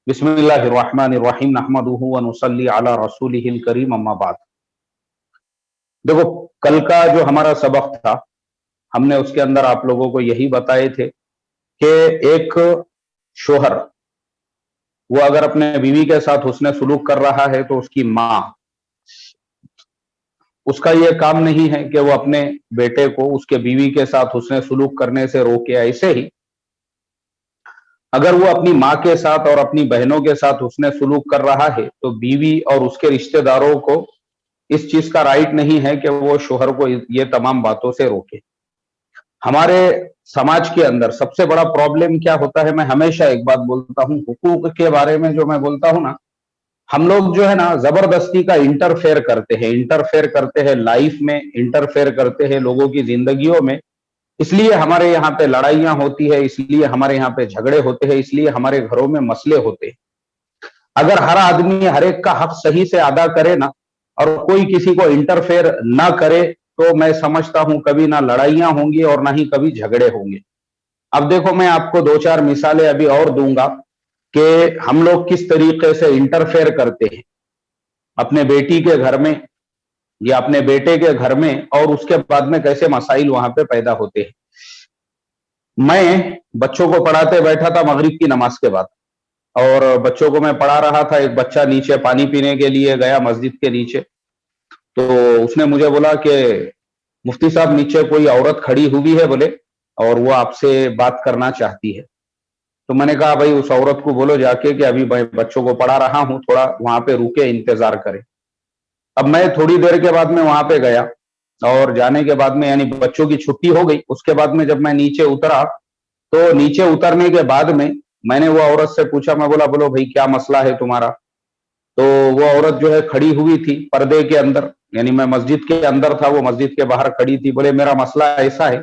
बिस्मिल्लाहिर्रहमानिर्रहीम नहमदुहु व नुसल्ली अला रसूलिहिल करीम अम्मा बाद। देखो, कल का जो हमारा सबक था, हमने उसके अंदर आप लोगों को यही बताए थे कि एक शोहर वो अगर अपने बीवी के साथ हुस्न सुलूक कर रहा है तो उसकी माँ, उसका ये काम नहीं है कि वो अपने बेटे को उसके बीवी के साथ हुस्न सुलूक करने से रोके। ऐसे ही अगर वो अपनी माँ के साथ और अपनी बहनों के साथ हुस्न सुलूक कर रहा है तो बीवी और उसके रिश्तेदारों को इस चीज का राइट नहीं है कि वो शोहर को ये तमाम बातों से रोके। हमारे समाज के अंदर सबसे बड़ा प्रॉब्लम क्या होता है, मैं हमेशा एक बात बोलता हूं, हुकूक के बारे में जो मैं बोलता हूं ना, हम लोग जो है ना जबरदस्ती का इंटरफेयर करते हैं लाइफ में, इंटरफेयर करते हैं लोगों की जिंदगियों में। इसलिए हमारे यहाँ पे लड़ाइयां होती है, इसलिए हमारे यहाँ पे झगड़े होते हैं, इसलिए हमारे घरों में मसले होते हैं। अगर हर आदमी हर एक का हक सही से अदा करे ना, और कोई किसी को इंटरफेयर ना करे, तो मैं समझता हूं कभी ना लड़ाइयां होंगी और ना ही कभी झगड़े होंगे। अब देखो, मैं आपको दो चार मिसालें अभी और दूंगा कि हम लोग किस तरीके से इंटरफेयर करते हैं अपने बेटी के घर में या अपने बेटे के घर में, और उसके बाद में कैसे मसाइल वहां पे पैदा होते हैं। मैं बच्चों को पढ़ाते बैठा था मगरिब की नमाज के बाद, और बच्चों को मैं पढ़ा रहा था। एक बच्चा नीचे पानी पीने के लिए गया मस्जिद के नीचे, तो उसने मुझे बोला कि मुफ्ती साहब, नीचे कोई औरत खड़ी हुई है बोले, और वो आपसे बात करना चाहती है। तो मैंने कहा, भाई उस औरत को बोलो जाके कि अभी मैं बच्चों को पढ़ा रहा हूं, थोड़ा वहां पे रुके, इंतजार करे। अब मैं थोड़ी देर के बाद में वहां पे गया, और जाने के बाद में यानी बच्चों की छुट्टी हो गई। उसके बाद में जब मैं नीचे उतरा, तो नीचे उतरने के बाद में मैंने वो औरत से पूछा, मैं बोला, बोलो भाई क्या मसला है तुम्हारा। तो वो औरत जो है खड़ी हुई थी पर्दे के अंदर, यानी मैं मस्जिद के अंदर था, वो मस्जिद के बाहर खड़ी थी। बोले, मेरा मसला ऐसा है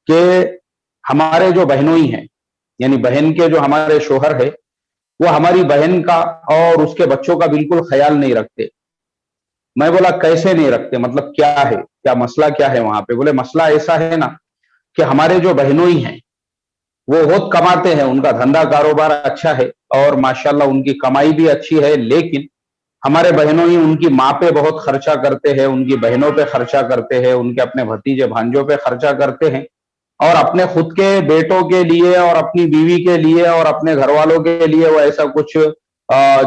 कि हमारे जो बहनोई हैं, यानी बहन के जो हमारे शोहर है, वो हमारी बहन का और उसके बच्चों का बिल्कुल ख्याल नहीं रखते। मैं बोला, कैसे नहीं रखते, मतलब क्या है, क्या मसला क्या है वहां पे। बोले, मसला ऐसा है ना कि हमारे जो बहनोई हैं वो बहुत कमाते हैं, उनका धंधा कारोबार अच्छा है और माशाल्लाह उनकी कमाई भी अच्छी है, लेकिन हमारे बहनों ही उनकी माँ पे बहुत खर्चा करते हैं, उनकी बहनों पे खर्चा करते हैं, उनके अपने भतीजे भांजों पे खर्चा करते हैं, और अपने खुद के बेटों के लिए और अपनी बीवी के लिए और अपने घर वालों के लिए वो ऐसा कुछ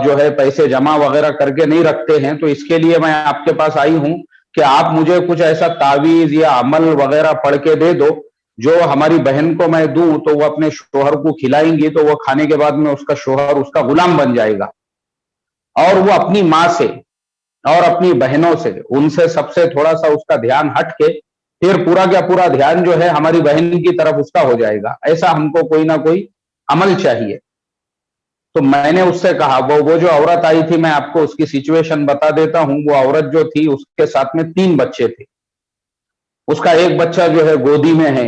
जो है पैसे जमा वगैरह करके नहीं रखते हैं। तो इसके लिए मैं आपके पास आई हूं कि आप मुझे कुछ ऐसा तावीज या अमल वगैरह पढ़ के दे दो, जो हमारी बहन को मैं दूं तो वो अपने शोहर को खिलाएंगी, तो वो खाने के बाद में उसका शोहर उसका गुलाम बन जाएगा, और वो अपनी माँ से और अपनी बहनों से, उनसे सबसे थोड़ा सा उसका ध्यान हट के फिर पूरा क्या पूरा ध्यान जो है हमारी बहन की तरफ उसका हो जाएगा। ऐसा हमको कोई ना कोई अमल चाहिए। तो मैंने उससे कहा, वो जो औरत आई थी, मैं आपको उसकी सिचुएशन बता देता हूं। वो औरत जो थी, उसके साथ में 3 बच्चे थे। उसका एक बच्चा जो है गोदी में है,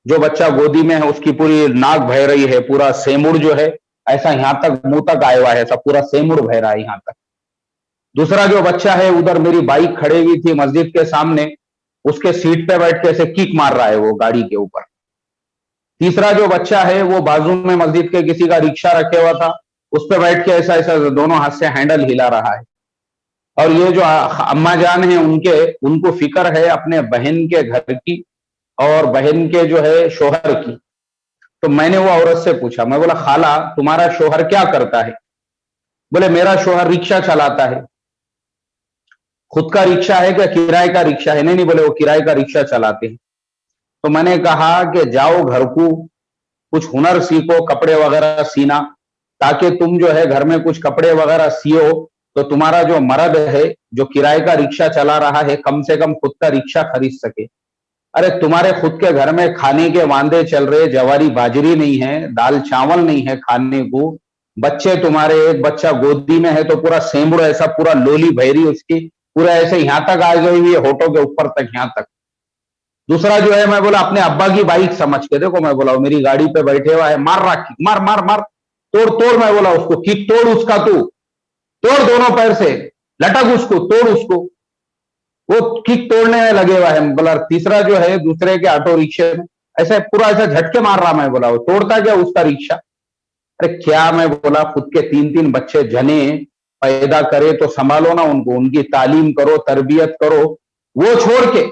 जो बच्चा गोदी में है उसकी पूरी नाक बह रही है, पूरा सेमुड़ जो है ऐसा यहां तक मुंह तक आया हुआ है, ऐसा पूरा सेमुड़ बह रहा है यहां तक। दूसरा जो बच्चा है, उधर मेरी बाइक खड़ी हुई थी मस्जिद के सामने, उसके सीट पे बैठ के ऐसे किक मार रहा है वो गाड़ी के ऊपर। तीसरा जो बच्चा है, वो बाजू में मस्जिद के किसी का रिक्शा रखे हुआ था, उस पर बैठ के ऐसा ऐसा दोनों हाथ से हैंडल हिला रहा है। और ये जो अम्मा जान है, उनको फिक्र है अपने बहन के घर की और बहन के जो है शोहर की। तो मैंने वो औरत से पूछा, मैं बोला, खाला तुम्हारा शोहर क्या करता है। बोले, मेरा शोहर रिक्शा चलाता है। खुद का रिक्शा है क्या, किराए का रिक्शा है। नहीं नहीं, बोले वो किराए का रिक्शा चलाते हैं। तो मैंने कहा कि जाओ घर को कुछ हुनर सीखो, कपड़े वगैरह सीना, ताकि तुम जो है घर में कुछ कपड़े वगैरह सियो, तो तुम्हारा जो मर्द है जो किराए का रिक्शा चला रहा है, कम से कम खुद का रिक्शा खरीद सके। अरे तुम्हारे खुद के घर में खाने के वांदे चल रहे, जवारी बाजरी नहीं है, दाल चावल नहीं है खाने को। बच्चे तुम्हारे, एक बच्चा गोदी में है तो पूरा सेंबड़ ऐसा पूरा लोली भैरी उसकी पूरा ऐसे यहां तक आ गई हुई है, होठों के ऊपर तक, यहां तक। दूसरा जो है, मैं बोला अपने अब्बा की बाइक समझ के देखो, मैं बोला मेरी गाड़ी पे बैठे हुआ है, मार रहा किक, मार मार मार, तोड़ तोड़, मैं बोला उसको किक तोड़, उसका तू तोड़ दोनों पैर से, लटक उसको, तोड़ उसको। वो किक तोड़ने में लगे हुआ है। बोला तीसरा जो है, दूसरे के ऑटो रिक्शे में ऐसे पूरा ऐसा झटके मार रहा। मैं बोला वो तोड़ता क्या उसका रिक्शा। अरे क्या, मैं बोला खुद के 3-3 बच्चे जने पैदा करे तो संभालो ना उनको, उनकी तालीम करो, तरबियत करो। वो छोड़ के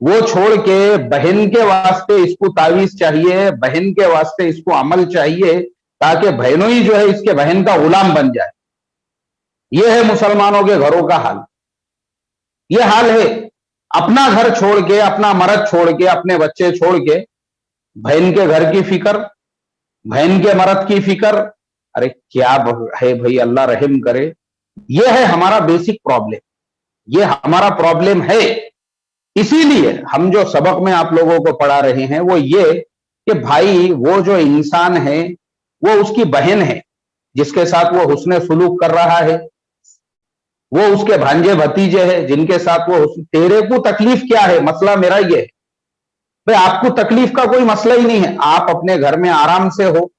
वो छोड़ के बहन के वास्ते इसको तावीज चाहिए, बहन के वास्ते इसको अमल चाहिए, ताकि बहनों ही जो है इसके बहन का गुलाम बन जाए। यह है मुसलमानों के घरों का हाल। यह हाल है, अपना घर छोड़ के, अपना मर्द छोड़ के, अपने बच्चे छोड़ के बहन के घर की फिक्र, बहन के मर्द की फिक्र। अरे क्या है भाई, अल्लाह रहम करे। यह है हमारा बेसिक प्रॉब्लम, यह हमारा प्रॉब्लम है। इसीलिए हम जो सबक में आप लोगों को पढ़ा रहे हैं वो ये कि भाई वो जो इंसान है वो उसकी बहन है जिसके साथ वो हुस्न सुलूक कर रहा है, वो उसके भांजे भतीजे हैं जिनके साथ वो तेरे को तकलीफ क्या है? मसला मेरा ये है भाई, आपको तकलीफ का कोई मसला ही नहीं है। आप अपने घर में आराम से हो,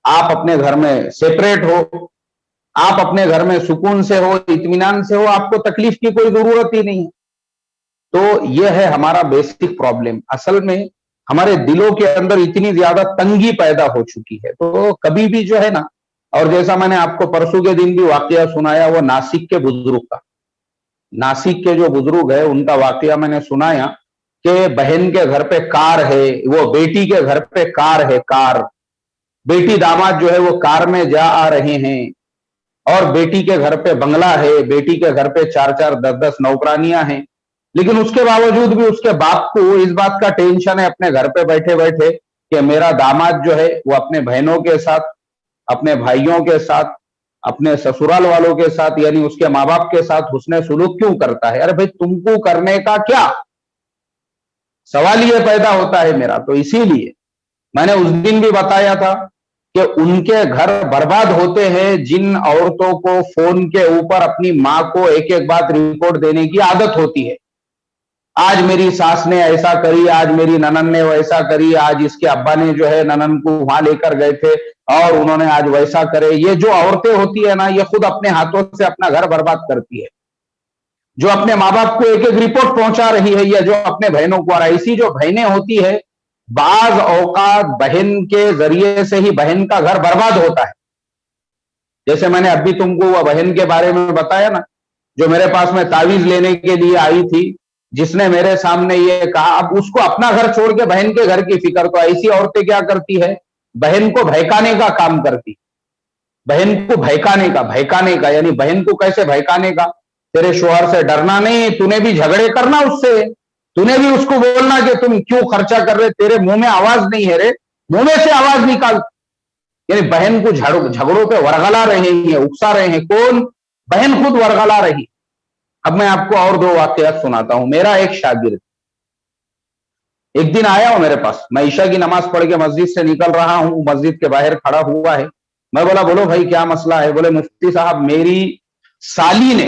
आप अपने घर में सेपरेट हो, आप अपने घर में सुकून से हो, इत्मीनान से हो, आपको तकलीफ की कोई जरूरत ही नहीं है। तो यह है हमारा बेसिक प्रॉब्लम। असल में हमारे दिलों के अंदर इतनी ज्यादा तंगी पैदा हो चुकी है। तो कभी भी जो है ना, और जैसा मैंने आपको परसों के दिन भी वाकया सुनाया वो नासिक के बुजुर्ग का, नासिक के जो बुजुर्ग है उनका वाकया मैंने सुनाया कि बहन के घर पे कार है, वो बेटी के घर पे कार है, कार, बेटी दामाद जो है वो कार में जा आ रहे हैं, और बेटी के घर पे बंगला है, बेटी के घर पे 4-4 10-10 नौकरानियां हैं। लेकिन उसके बावजूद भी उसके बाप को इस बात का टेंशन है अपने घर पे बैठे बैठे कि मेरा दामाद जो है वो अपने बहनों के साथ, अपने भाइयों के साथ, अपने ससुराल वालों के साथ, यानी उसके माँ बाप के साथ हुस्न सुलूक क्यों करता है? अरे भाई तुमको करने का क्या? सवाल ये पैदा होता है मेरा। तो इसीलिए मैंने उस दिन भी बताया था कि उनके घर बर्बाद होते हैं जिन औरतों को फोन के ऊपर अपनी माँ को एक एक बात रिपोर्ट देने की आदत होती है। आज मेरी सास ने ऐसा करी, आज मेरी ननन ने वैसा करी, आज इसके अब्बा ने जो है ननन को वहां लेकर गए थे और उन्होंने आज वैसा करे। ये जो औरतें होती है ना, ये खुद अपने हाथों से अपना घर बर्बाद करती है, जो अपने माँ बाप को एक एक रिपोर्ट पहुंचा रही है, या जो अपने बहनों को। और ऐसी जो बहनें होती है, बाज औकात बहन के जरिए से ही बहन का घर बर्बाद होता है। जैसे मैंने अभी तुमको वह बहन के बारे में बताया ना, जो मेरे पास में तावीज लेने के लिए आई थी, जिसने मेरे सामने ये कहा, अब उसको अपना घर छोड़ के बहन के घर की फिक्र। तो ऐसी औरतें क्या करती है, बहन को भयकाने का काम करती, बहन को भयकाने का, यानी बहन को कैसे भयकाने का? तेरे शोहर से डरना नहीं, तूने भी झगड़े करना उससे, तूने भी उसको बोलना कि तुम क्यों खर्चा कर रहे, तेरे मुंह में आवाज नहीं है रे, मुंह में से आवाज निकाल। यानी बहन को झगड़ों पे वरगला रहे हैं, उकसा रहे हैं। कौन? बहन खुद वरगला रही। अब मैं आपको और 2 वाकयात सुनाता हूं। मेरा एक शागिर्द एक दिन आया हो मेरे पास, मैं ईशा की नमाज पढ़ के मस्जिद से निकल रहा हूं, मस्जिद के बाहर खड़ा हुआ है। मैं बोला बोलो भाई क्या मसला है? बोले मुफ्ती साहब, मेरी साली ने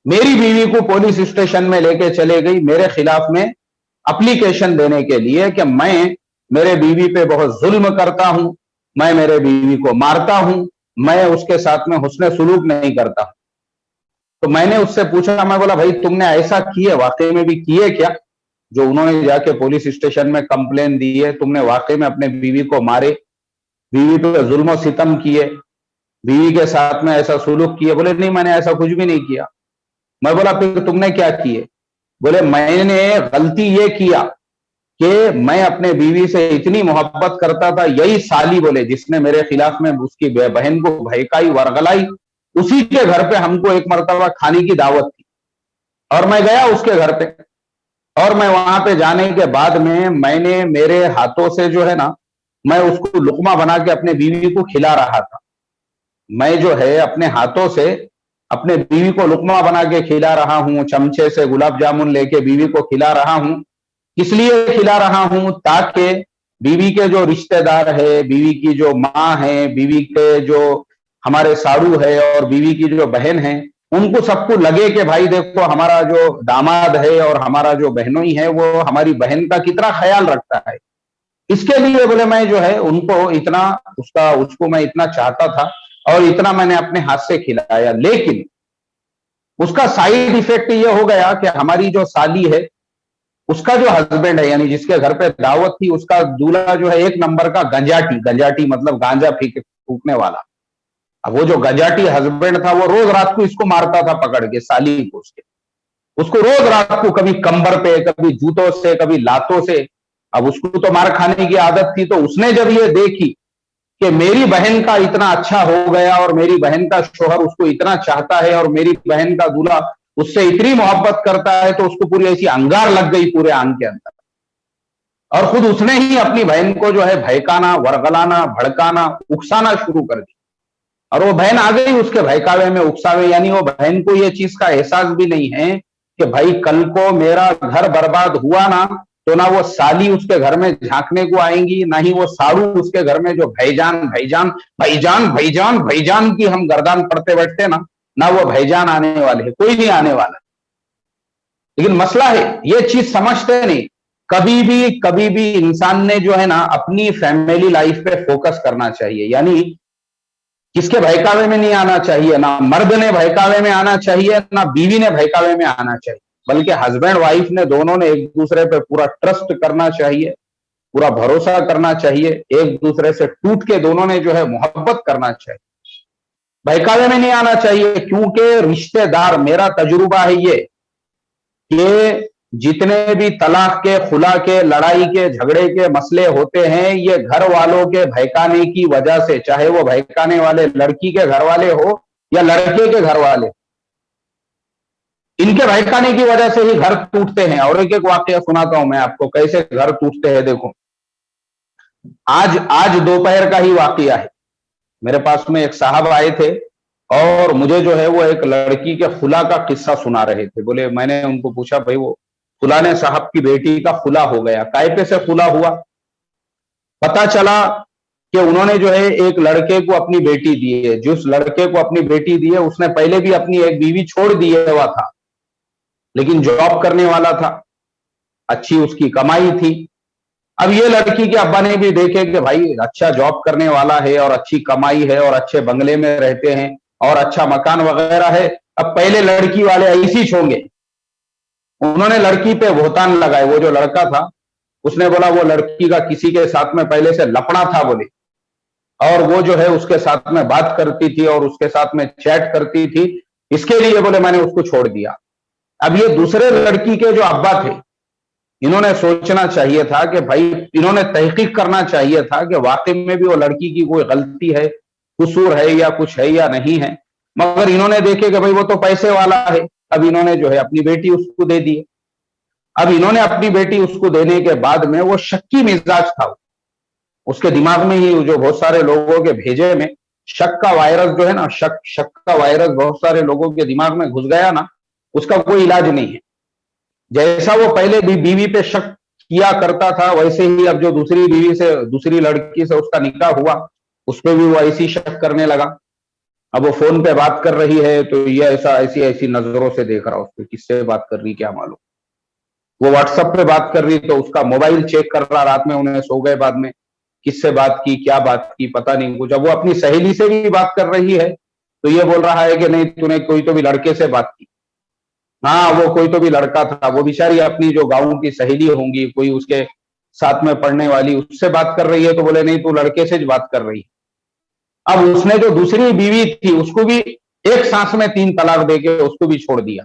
मेरी बीवी को पुलिस स्टेशन में लेके चले गई मेरे खिलाफ में एप्लीकेशन देने के लिए कि मैं मेरे बीवी पे बहुत जुल्म करता हूं, मैं मेरे बीवी को मारता हूं, मैं उसके साथ में हुस्न सुलूक नहीं करता। तो मैंने उससे पूछा, मैं बोला भाई तुमने ऐसा किए, वाकई में भी किए क्या जो उन्होंने जाके पुलिस स्टेशन में कंप्लेन दी है? तुमने वाकई में अपने बीवी को मारे, बीवी पे जुल्म सितम किए, बीवी के साथ में ऐसा सुलूक किए? बोले नहीं, मैंने ऐसा कुछ भी नहीं किया। मैं बोला फिर तुमने क्या किए? बोले मैंने गलती ये किया कि मैं अपने बीवी से इतनी मोहब्बत करता था, यही साली बोले जिसने मेरे खिलाफ में उसकी बहन को भयकाई, वरगलाई, उसी के घर पे हमको एक मर्तबा खाने की दावत थी और मैं गया उसके घर पे, और मैं वहां पे जाने के बाद में मैंने मेरे हाथों से जो है ना, मैं उसको लुकमा बना के अपने बीवी को खिला रहा था। मैं जो है अपने हाथों से अपने बीवी को लुकमा बना के खिला रहा हूं, चमचे से गुलाब जामुन लेके बीवी को खिला रहा हूं। किस लिए खिला रहा हूं? ताकि बीवी के जो रिश्तेदार है, बीवी की जो माँ है, बीवी के जो हमारे साड़ू है और बीवी की जो बहन है, उनको सबको लगे कि भाई देखो हमारा जो दामाद है और हमारा जो बहनोई है वो हमारी बहन का कितना ख्याल रखता है। इसके लिए बोले मैं जो है उनको इतना उसको मैं इतना चाहता था और इतना मैंने अपने हाथ से खिलाया। लेकिन उसका साइड इफेक्ट ये हो गया कि हमारी जो साली है उसका जो हस्बैंड है, यानी जिसके घर पे दावत थी, उसका दूल्हा जो है एक नंबर का गंजाटी, गंजाटी मतलब गांजा फूकने वाला। अब वो जो गंजाटी हस्बैंड था, वो रोज रात को इसको मारता था पकड़ के, साली को उसको रोज रात को कभी कंबर पे, कभी जूतों से, कभी लातों से। अब उसको तो मार खाने की आदत थी, तो उसने जब ये देखी कि मेरी बहन का इतना अच्छा हो गया और मेरी बहन का शोहर उसको इतना चाहता है और मेरी बहन का दूल्हा उससे इतनी मोहब्बत करता है, तो उसको पूरी ऐसी अंगार लग गई पूरे आंग के अंदर, और खुद उसने ही अपनी बहन को जो है भयकाना, वरगलाना, भड़काना, उकसाना शुरू कर दिया। और वो बहन आ गई उसके भयकावे में, उकसावे, यानी वो बहन को ये चीज का एहसास भी नहीं है कि भाई कल को मेरा घर बर्बाद हुआ ना, तो ना वो साली उसके घर में झांकने को आएंगी, ना ही वो साड़ू उसके घर में जो भाईजान भाईजान भाईजान भाईजान भाईजान की हम गर्दान पड़ते बैठते ना वो भाईजान आने वाले हैं, कोई नहीं आने वाला। लेकिन मसला है ये चीज समझते नहीं। कभी भी इंसान ने जो है ना अपनी फैमिली लाइफ पे फोकस करना चाहिए, यानी किसके बहकावे में नहीं आना चाहिए, ना मर्द ने बहकावे में आना चाहिए, ना बीवी ने बहकावे में आना चाहिए, बल्कि हस्बैंड वाइफ ने दोनों ने एक दूसरे पे पूरा ट्रस्ट करना चाहिए, पूरा भरोसा करना चाहिए, एक दूसरे से टूट के दोनों ने जो है मोहब्बत करना चाहिए, बहकावे में नहीं आना चाहिए। क्योंकि रिश्तेदार, मेरा तजुर्बा है ये कि जितने भी तलाक के, खुला के, लड़ाई के, झगड़े के मसले होते हैं, ये घर वालों के भयकाने की वजह से, चाहे वो भयकाने वाले लड़की के घर वाले हो या लड़के के घर वाले, इनके भयकाने की वजह से ही घर टूटते हैं। और एक एक वाकया सुनाता हूं मैं आपको, कैसे घर टूटते हैं। देखो, आज दोपहर का ही वाकया है। मेरे पास में एक साहब आए थे और मुझे जो है वो एक लड़की के खुला का किस्सा सुना रहे थे। बोले, मैंने उनको पूछा, भाई वो फुलाने साहब की बेटी का खुला हो गया, कायपे से खुला हुआ? पता चला कि उन्होंने जो है एक लड़के को अपनी बेटी दी है। जिस लड़के को अपनी बेटी दी है उसने पहले भी अपनी एक बीवी छोड़ दिया हुआ था, लेकिन जॉब करने वाला था, अच्छी उसकी कमाई थी। अब ये लड़की के अब्बा ने भी देखे कि भाई अच्छा जॉब करने वाला है और अच्छी कमाई है और अच्छे बंगले में रहते हैं और अच्छा मकान वगैरह है, अब पहले लड़की वाले ऐसी छोंगे। उन्होंने लड़की पे भोतान लगाए। वो जो लड़का था उसने बोला वो लड़की का किसी के साथ में पहले से लफड़ा था बोले, और वो जो है उसके साथ में बात करती थी और उसके साथ में चैट करती थी, इसके लिए बोले मैंने उसको छोड़ दिया। अब ये दूसरे लड़की के जो अब्बा थे, इन्होंने सोचना चाहिए था कि भाई, इन्होंने तहकीक करना चाहिए था कि वाकई में भी वो लड़की की कोई गलती है, कसूर है या कुछ है या नहीं है। मगर इन्होंने देखे कि भाई वो तो पैसे वाला है, अब इन्होंने जो है अपनी बेटी उसको दे दी। अब इन्होंने अपनी बेटी उसको देने के बाद में वो शक्की मिजाज था, उसके दिमाग में ही जो बहुत सारे लोगों के भेजे में शक का वायरस जो है ना, शक का वायरस बहुत सारे लोगों के दिमाग में घुस गया ना, उसका कोई इलाज नहीं है। जैसा वो पहले भी बीवी पे शक किया करता था, वैसे ही अब जो दूसरी बीवी से, दूसरी लड़की से उसका निकाह हुआ, उस पर भी वो ऐसी शक करने लगा। अब वो फोन पे बात कर रही है तो ये ऐसा ऐसी ऐसी नजरों से देख रहा, उसको किससे बात कर रही क्या मालूम। वो व्हाट्सएप पे बात कर रही तो उसका मोबाइल चेक कर रहा, रात में उन्हें सो गए बाद में, किससे बात की, क्या बात की, पता नहीं कुछ। अब वो अपनी सहेली से भी बात कर रही है तो ये बोल रहा है कि नहीं तूने कोई तो भी लड़के से बात की। हाँ, वो कोई तो भी लड़का था, वो बेचारी अपनी जो गाँव की सहेली होंगी, कोई उसके साथ में पढ़ने वाली, उससे बात कर रही है। तो बोले नहीं, तू लड़के से बात कर रही है। अब उसने जो दूसरी बीवी थी उसको भी एक सांस में 3 तलाक देके उसको भी छोड़ दिया।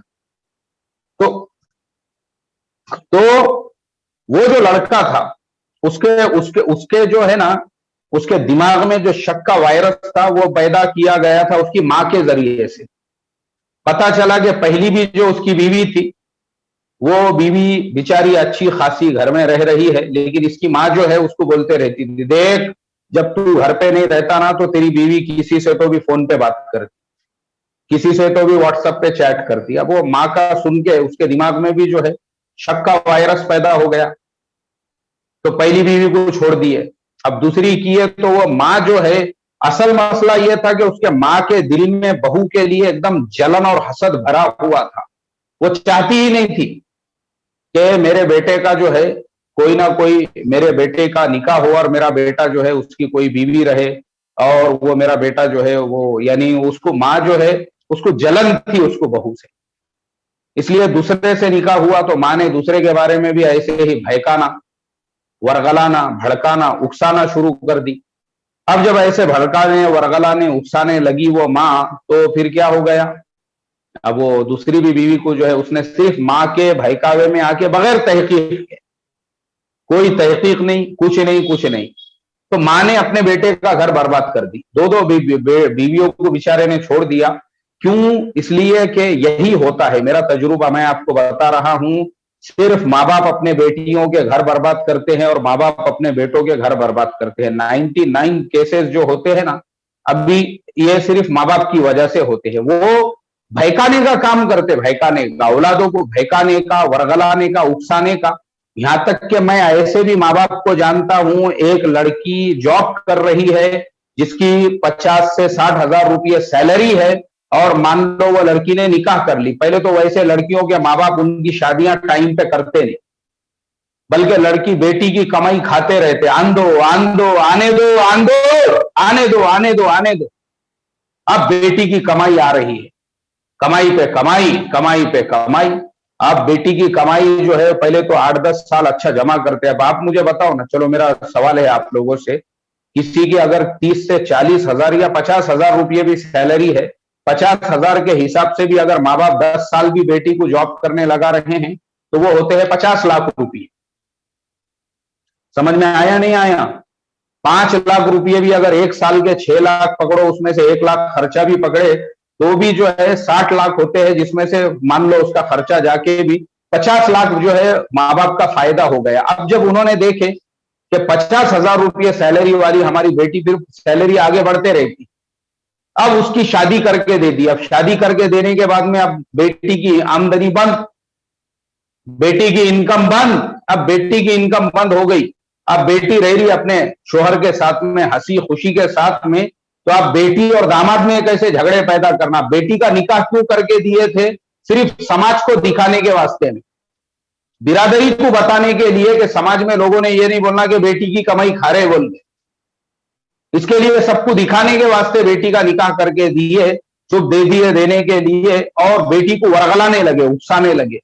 तो वो जो लड़का था, उसके उसके उसके जो है ना, उसके दिमाग में जो शक का वायरस था वो पैदा किया गया था उसकी मां के जरिए से। पता चला कि पहली भी जो उसकी बीवी थी, वो बीवी बेचारी अच्छी खासी घर में रह रही है, लेकिन इसकी मां जो है उसको बोलते रहती थी, देख जब तू घर पे नहीं रहता ना तो तेरी बीवी किसी से तो भी फोन पे बात करती, किसी से तो भी व्हाट्सएप पे चैट करती। अब वो माँ का सुन के उसके दिमाग में भी जो है शक का वायरस पैदा हो गया, तो पहली बीवी को छोड़ दिए, अब दूसरी की है। तो वो माँ जो है, असल मसला यह था कि उसके माँ के दिल में बहू के लिए एकदम जलन और हसद भरा हुआ था। वो चाहती ही नहीं थी कि मेरे बेटे का जो है कोई ना कोई, मेरे बेटे का निकाह हो और मेरा बेटा जो है उसकी कोई बीवी रहे, और वो मेरा बेटा जो है वो, यानी उसको माँ जो है उसको जलन थी उसको बहू से। इसलिए दूसरे से निकाह हुआ तो माँ ने दूसरे के बारे में भी ऐसे ही भड़काना, वरगलाना, भड़काना, उकसाना शुरू कर दी। अब जब ऐसे भड़काने, वरगलाने, उकसाने लगी वो माँ, तो फिर क्या हो गया? अब वो दूसरी भी बीवी को जो है उसने सिर्फ माँ के बहकावे में आके बगैर तहकीक के, कोई तहकीक नहीं, कुछ नहीं, कुछ नहीं, तो माँ ने अपने बेटे का घर बर्बाद कर दी। दो दो बीवियों को बेचारे ने छोड़ दिया। क्यों? इसलिए कि यही होता है, मेरा तजुर्बा मैं आपको बता रहा हूं। सिर्फ माँ बाप अपने बेटियों के घर बर्बाद करते हैं और माँ बाप अपने बेटों के घर बर्बाद करते हैं। 99 केसेस जो होते हैं ना, अभी ये सिर्फ माँ बाप की वजह से होते हैं। वो भयकाने का काम करते, भयकाने का, औलादों को भयकाने का, वरगलाने का, उकसाने का। यहां तक कि मैं ऐसे भी माँ बाप को जानता हूं, एक लड़की जॉब कर रही है जिसकी 50 से 60 हजार रुपये सैलरी है, और मान लो वो लड़की ने निकाह कर ली। पहले तो वैसे लड़कियों के माँ बाप उनकी शादियां टाइम पे करते नहीं, बल्कि लड़की बेटी की कमाई खाते रहते, आन दो, आन दो, आने दो, आन दो, आने दो, आने दो, आने दो। अब बेटी की कमाई आ रही है, कमाई पे कमाई, कमाई पे कमाई। आप बेटी की कमाई जो है, पहले तो 8-10 साल अच्छा जमा करते हैं। अब आप मुझे बताओ ना, चलो मेरा सवाल है आप लोगों से, किसी की अगर 30 से 40 हजार या 50 हजार रुपये भी सैलरी है, 50 हजार के हिसाब से भी अगर माँ बाप 10 साल भी बेटी को जॉब करने लगा रहे हैं, तो वो होते हैं 50 लाख रुपये। समझ में आया नहीं आया? 5 लाख रुपये भी अगर एक साल के 6 लाख पकड़ो, उसमें से 1 लाख खर्चा भी पकड़े, तो भी जो है 60 लाख होते हैं, जिसमें से मान लो उसका खर्चा जाके भी 50 लाख जो है माँ बाप का फायदा हो गया। अब जब उन्होंने देखे कि 50 हजार रुपये सैलरी वाली हमारी बेटी, फिर सैलरी आगे बढ़ते रहती, अब उसकी शादी करके दे दी। अब शादी करके देने के बाद में अब बेटी की आमदनी बंद, बेटी की इनकम बंद। अब बेटी की इनकम बंद हो गई, अब बेटी रह रही अपने शोहर के साथ में हंसी खुशी के साथ में, तो अब बेटी और दामाद में कैसे झगड़े पैदा करना? बेटी का निकाह क्यों करके दिए थे? सिर्फ समाज को दिखाने के वास्ते में, बिरादरी को बताने के लिए कि समाज में लोगों ने ये नहीं बोलना कि बेटी की कमाई खा रहे बोल के, इसके लिए सबको दिखाने के वास्ते बेटी का निकाह करके दिए, चुप दे दिए देने के लिए, और बेटी को वरगलाने लगे, उकसाने लगे।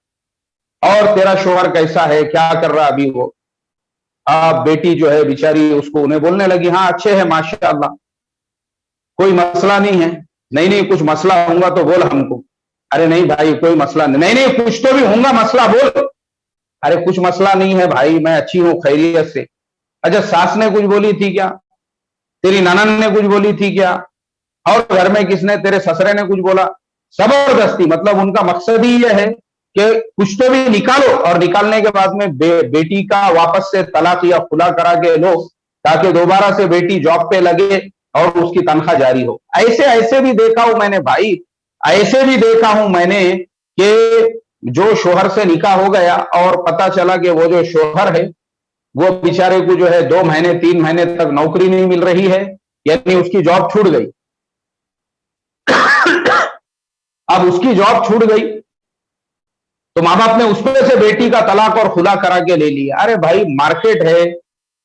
और तेरा शोहर कैसा है, क्या कर रहा अभी वो? अब बेटी जो है बेचारी उसको उन्हें बोलने लगी, हाँ अच्छे है माशाअल्लाह, कोई मसला नहीं है। नहीं नहीं, कुछ मसला होगा तो बोल हमको। अरे नहीं भाई कोई मसला नहीं। नहीं नहीं, कुछ तो भी होगा मसला, बोल। अरे कुछ मसला नहीं है भाई, मैं अच्छी हूं खैरियत से। अच्छा, सास ने कुछ बोली थी क्या? तेरी ननद ने कुछ बोली थी क्या? और घर में किसने, तेरे ससुरे ने कुछ बोला? जबरदस्ती, मतलब उनका मकसद ही यह है कि कुछ तो भी निकालो, और निकालने के बाद में बेटी का वापस से तलाक या खुला करा के लो, ताकि दोबारा से बेटी जॉब पे लगे और उसकी तनख्वाह जारी हो। ऐसे ऐसे भी देखा हूं मैंने भाई, ऐसे भी देखा हूं मैंने कि जो शोहर से निकाह हो गया और पता चला कि वो जो शोहर है वो बेचारे को जो है 2 महीने 3 महीने तक नौकरी नहीं मिल रही है, यानी उसकी जॉब छूट गई। अब उसकी जॉब छूट गई तो माँ बाप ने उसमें से बेटी का तलाक और खुला करा के ले लिया। अरे भाई मार्केट है,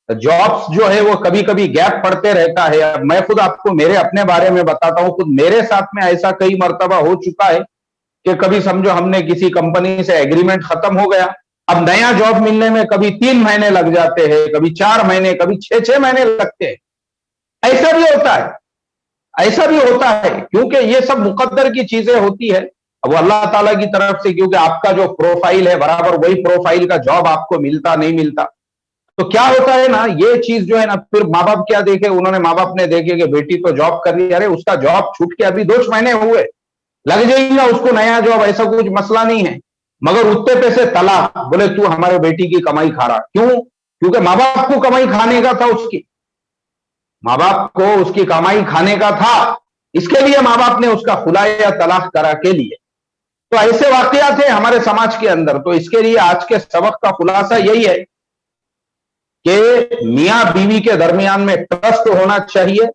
जॉब्स जो है वो कभी कभी गैप पड़ते रहता है। अब मैं खुद आपको मेरे अपने बारे में बताता हूं, खुद मेरे साथ में ऐसा कई मर्तबा हो चुका है कि कभी समझो हमने किसी कंपनी से एग्रीमेंट खत्म हो गया, अब नया जॉब मिलने में कभी 3 महीने लग जाते हैं, कभी 4 महीने, कभी 6-6 महीने लगते हैं। ऐसा भी होता है, ऐसा भी होता है, क्योंकि ये सब मुकद्दर की चीजें होती है। अब वो अल्लाह ताला की तरफ से, क्योंकि आपका जो प्रोफाइल है बराबर वही प्रोफाइल का जॉब आपको मिलता नहीं मिलता, तो क्या होता है ना, ये चीज जो है ना, फिर माँ बाप क्या देखे, उन्होंने माँ बाप ने देखे कि बेटी तो जॉब कर रही है, अरे उसका जॉब छूट के अभी 2 महीने हुए, लग जाएगा उसको नया जॉब, ऐसा कुछ मसला नहीं है, मगर उतने पैसे तलाक। बोले तू हमारे बेटी की कमाई खा रहा, क्यों? क्योंकि माँ बाप को कमाई खाने का था, उसकी माँ बाप को उसकी कमाई खाने का था, इसके लिए माँ बाप ने उसका खुला या तलाक करा के लिए। तो ऐसे वाकयात थे हमारे समाज के अंदर। तो इसके लिए आज के सबक का खुलासा यही है कि मियां बीवी के दरमियान में ट्रस्ट होना चाहिए,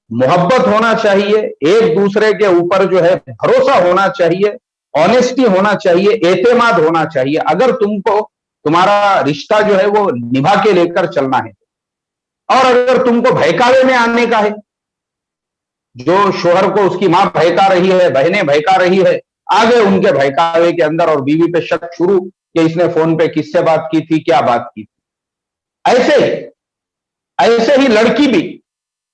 मोहब्बत होना चाहिए, एक दूसरे के ऊपर जो है भरोसा होना चाहिए, ऑनेस्टी होना चाहिए, एतेमाद होना चाहिए। अगर तुमको तुम्हारा रिश्ता जो है वो निभा के लेकर चलना है, और अगर तुमको बहकावे में आने का है, जो शोहर को उसकी मां बहका रही है, बहनें बहका रही है, आ गए उनके बहकावे के अंदर और बीवी पे शक शुरू कि इसने फोन पे किससे बात की थी, क्या बात की थी। ऐसे ही लड़की भी,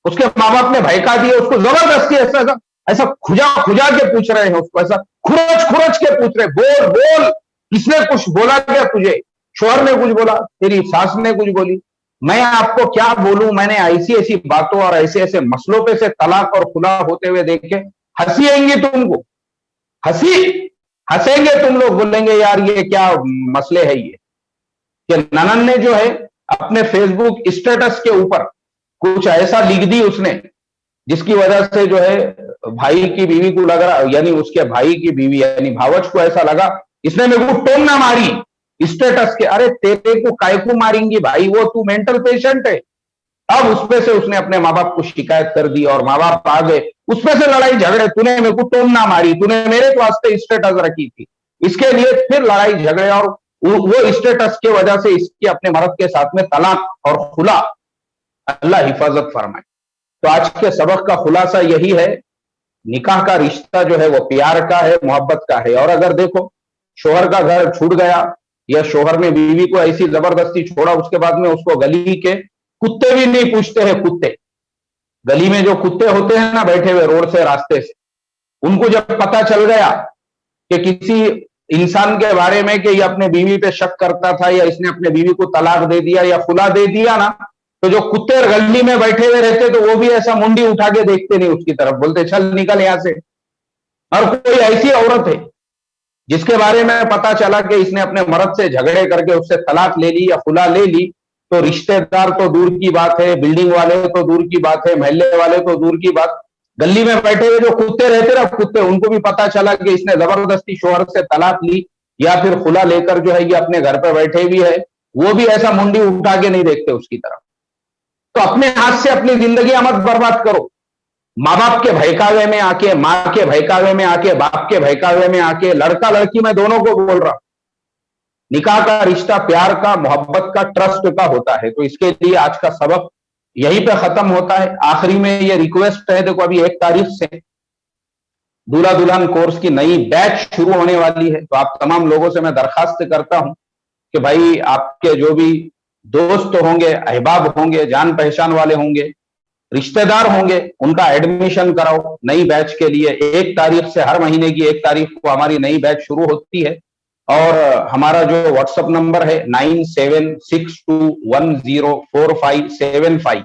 उसके माँ बाप ने बहका दिया उसको, जबरदस्ती ऐसा ऐसा खुजा खुजा के पूछ रहे हैं उसको, ऐसा खुरच खुरच के पूछ रहे, बोल बोल, किसने कुछ बोला क्या तुझे, शोहर ने कुछ बोला, तेरी सास ने कुछ बोली, मैं आपको क्या बोलूं, मैंने ऐसी ऐसी बातों और ऐसे ऐसे मसलों पे से तलाक और खुला होते हुए देखे, हंसी आएंगी तुमको, हंसेंगे तुम लोग, बोलेंगे यार ये क्या मसले है ये, कि ननन ने जो है अपने फेसबुक स्टेटस के ऊपर कुछ ऐसा लिख दी उसने जिसकी वजह से जो है भाई की बीवी को लग रहा, यानी उसके भाई की बीवी यानी भावच को ऐसा लगा इसने मेरे को टोन ना मारी स्टेटस के, अरे तेरे को काय को मारेंगी भाई, वो तू मेंटल पेशेंट है। अब उसपे से उसने अपने माँ बाप को शिकायत कर दी और माँ बाप आ गए, उसपे से लड़ाई झगड़े, तूने मेरे को टोन ना मारी, तूने मेरे वास्ते स्टेटस रखी थी, इसके लिए फिर लड़ाई झगड़े और वो स्टेटस की वजह से इसकी अपने मर्द के साथ में तलाक और खुला, अल्लाह हिफाजत फरमाए। तो आज के सबक का खुलासा यही है, निकाह का रिश्ता जो है वो प्यार का है, मोहब्बत का है। और अगर देखो शोहर का घर छूट गया या शोहर ने बीवी को ऐसी जबरदस्ती छोड़ा, उसके बाद में उसको गली के कुत्ते भी नहीं पूछते हैं, कुत्ते गली में जो कुत्ते होते हैं ना बैठे हुए रोड से रास्ते से, उनको जब पता चल गया कि किसी इंसान के बारे में कि ये अपने बीवी पे शक करता था या इसने अपने बीवी को तलाक दे दिया या खुला दे दिया ना, तो जो कुत्ते गली में बैठे हुए रहते तो वो भी ऐसा मुंडी उठा के देखते नहीं उसकी तरफ, बोलते चल निकल यहां से। और कोई ऐसी औरत है जिसके बारे में पता चला कि इसने अपने मर्द से झगड़े करके उससे तलाक ले ली या खुला ले ली, तो रिश्तेदार तो दूर की बात है, बिल्डिंग वाले तो दूर की बात है, मोहल्ले वाले तो दूर की बात, गली में बैठे हुए जो कुत्ते रहते ना कुत्ते, उनको भी पता चला कि इसने जबरदस्ती शोहर से तलाक ली या फिर खुला लेकर जो है ये अपने घर पे बैठे हुई है, वो भी ऐसा मुंडी उठा के नहीं देखते उसकी तरफ। तो अपने हाथ से अपनी जिंदगी मत बर्बाद करो, माँ बाप के बहकावे में आके, माँ के बहकावे में आके, बाप के बहकावे में आके, लड़का लड़की मैं दोनों को बोल रहा हूं, निकाह का रिश्ता प्यार का, मोहब्बत का, ट्रस्ट का होता है। तो इसके लिए आज का सबक यहीं पे खत्म होता है। आखिरी में ये रिक्वेस्ट है, देखो अभी 1 तारीख से दूल्हा दुल्हन कोर्स की नई बैच शुरू होने वाली है, तो आप तमाम लोगों से मैं दरखास्त करता हूं कि भाई आपके जो भी दोस्त होंगे, अहबाब होंगे, जान पहचान वाले होंगे, रिश्तेदार होंगे, उनका एडमिशन कराओ नई बैच के लिए। 1 तारीख से, हर महीने की 1 तारीख को हमारी नई बैच शुरू होती है और हमारा जो व्हाट्सएप नंबर है 9762104575,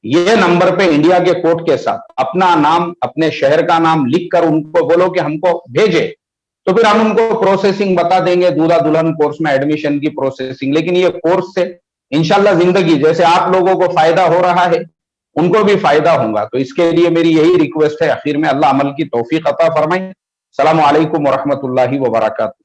ये नंबर पे इंडिया के कोड के साथ अपना नाम, अपने शहर का नाम लिखकर उनको बोलो कि हमको भेजे, तो फिर हम उनको प्रोसेसिंग बता देंगे, दूल्हा दुल्हन कोर्स में एडमिशन की प्रोसेसिंग। लेकिन ये कोर्स से इंशाल्लाह जिंदगी, जैसे आप लोगों को फायदा हो रहा है उनको भी फायदा होगा। तो इसके लिए मेरी यही रिक्वेस्ट है, आखिर में अल्लाह अमल की तौफीक अता फरमाए। सलाम अलैकुम व रहमतुल्लाहि व बरकातहू।